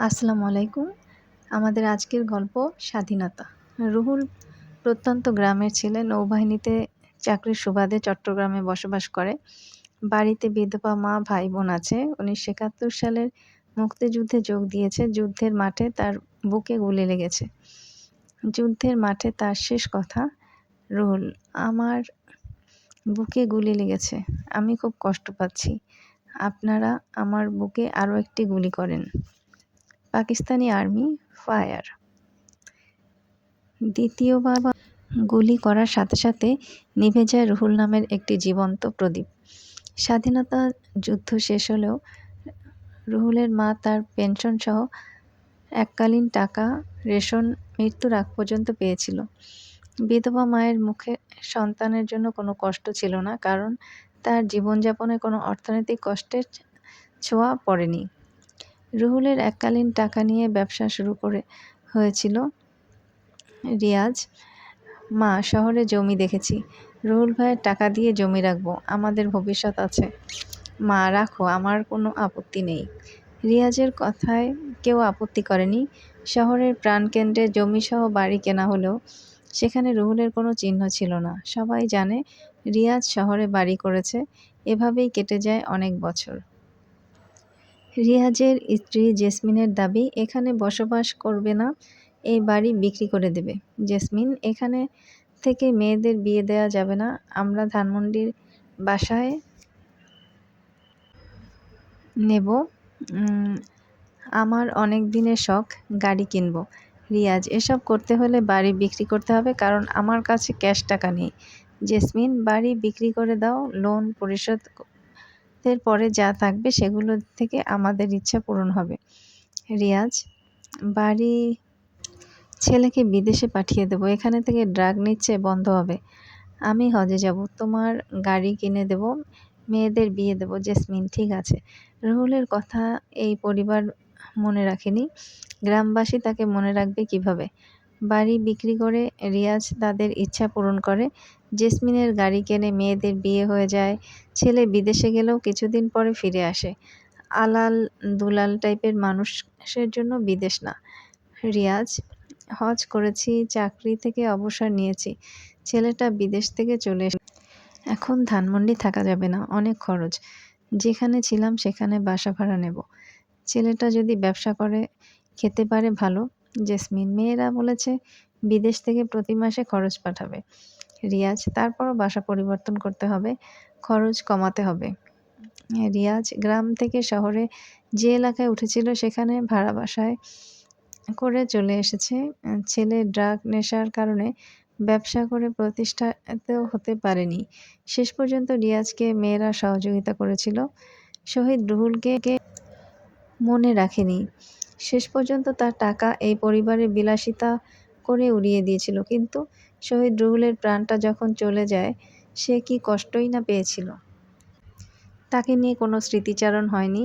আসসালামু আলাইকুম। আমাদের আজকের গল্প স্বাধীনতা। রুহুল প্রত্যন্ত গ্রামের ছেলে, নৌবাহিনীতে চাকরির সুবাদে চট্টগ্রামে বসবাস করে। বাড়িতে বিধবা মা, ভাই-বোন আছে। ১৯৭১ সালের মুক্তিযুদ্ধে যোগ দিয়েছে। যুদ্ধের মাঠে তার বুকে গুলি লেগেছে। যুদ্ধের মাঠে তার শেষ কথা, রুহুল, আমার বুকে গুলি লেগেছে। আমি খুব কষ্ট পাচ্ছি। আপনারা আমার বুকে আরও একটি গুলি করেন। Pakistani army fire. দ্বিতীয়বার গুলি করার সাথে সাথে নিভে যায় রুহুল নামের একটি জীবন্ত প্রদীপ। স্বাধীনতা যুদ্ধ শেষ হলেও রুহুলের মা তার পেনশনসহ এককালীন টাকা, রেশন মৃত্যুর আগ পর্যন্ত পেয়েছিল। বিধবা মায়ের মুখে সন্তানের জন্য কোনো কষ্ট ছিল না, কারণ তার জীবনযাপনে কোনো অর্থনৈতিক কষ্টের ছোঁয়া পড়েনি। রুহুলের এককালীন টাকা নিয়ে ব্যবসা শুরু হয়েছিল রিয়াজ। মা, শহরে জমি দেখেছি। রুহুল ভাইয়ের টাকা দিয়ে জমি রাখবো, আমাদের ভবিষ্যৎ আছে। মা, রাখো, আমার কোনো আপত্তি নেই। রিয়াজের কথায় কেউ আপত্তি করেনি। শহরের প্রাণকেন্দ্রে জমিসহ বাড়ি কেনা হলেও সেখানে রুহুলের কোনো চিহ্ন ছিল না। সবাই জানে রিয়াজ শহরে বাড়ি করেছে। এভাবেই কেটে যায় অনেক বছর। রিয়াজের স্ত্রী জেসমিনের দাবি, এখানে বসবাস করবে না, এই বাড়ি বিক্রি করে দেবে। জেসমিন, এখানে থেকে মেয়েদের বিয়ে দেওয়া যাবে না, আমরা ধানমন্ডির বাসায় নেব। আমার অনেক দিনের শখ, গাড়ি কিনব। রিয়াজ, এসব করতে হলে বাড়ি বিক্রি করতে হবে, কারণ আমার কাছে ক্যাশ টাকা নেই। জেসমিন, বাড়ি বিক্রি করে দাও, লোন পরিশোধের পরে যা থাকবে সেগুলো থেকে আমাদের ইচ্ছা পূরণ হবে। রিয়াজ, বাড়ি ছেলেকে বিদেশে পাঠিয়ে দেবো, এখানে থেকে ড্রাগ নিচ্ছে, বন্ধ হবে। আমি হজে যাব, তোমার গাড়ি কিনে দেব, মেয়েদের বিয়ে দেব। জেসমিন, ঠিক আছে। রুহুলের কথা এই পরিবার মনে রাখেনি, গ্রামবাসী তাকে মনে রাখবে কিভাবে? বাড়ি বিক্রি করে রিয়াজ তাদের ইচ্ছা পূরণ করে। জেসমিনের গাড়ি কেনে, মেয়েদের বিয়ে হয়ে যায়। ছেলে বিদেশে গেলেও কিছুদিন পরে ফিরে আসে। আলাল দুলাল টাইপের মানুষের জন্য বিদেশ না। রিয়াজ, হজ করেছি, চাকরি থেকে অবসর নিয়েছি, ছেলেটা বিদেশ থেকে চলে এখন ধানমন্ডি থাকা যাবে না, অনেক খরচ। যেখানে ছিলাম সেখানে বাসা ভাড়া নেব। ছেলেটা যদি ব্যবসা করে খেতে পারে ভালো। জেসমিন, মেয়েরা বলেছে বিদেশ থেকে প্রতি মাসে খরচ পাঠাবে। রিয়াজ, তারপরও বাসা পরিবর্তন করতে হবে, খরচ কমাতে হবে। রিয়াজ, গ্রাম থেকে শহরে যে এলাকায় উঠেছিল সেখানে ভাড়া বাসায় করে চলে এসেছে। ছেলে ড্রাগ নেশার কারণে ব্যবসা করে প্রতিষ্ঠিত হতে পারেনি। শেষ পর্যন্ত রিয়াজকে মেয়েরা সহযোগিতা করেছিল। শহীদ রুহুলকে মনে রাখেনি। শেষ পর্যন্ত তার টাকা এই পরিবারের বিলাসিতা করে উড়িয়ে দিয়েছিল। কিন্তু শহীদ রুহুলের প্রাণটা যখন চলে যায়, সে কি কষ্টই না পেয়েছিল। তাকে নিয়ে কোনো স্মৃতিচারণ হয়নি।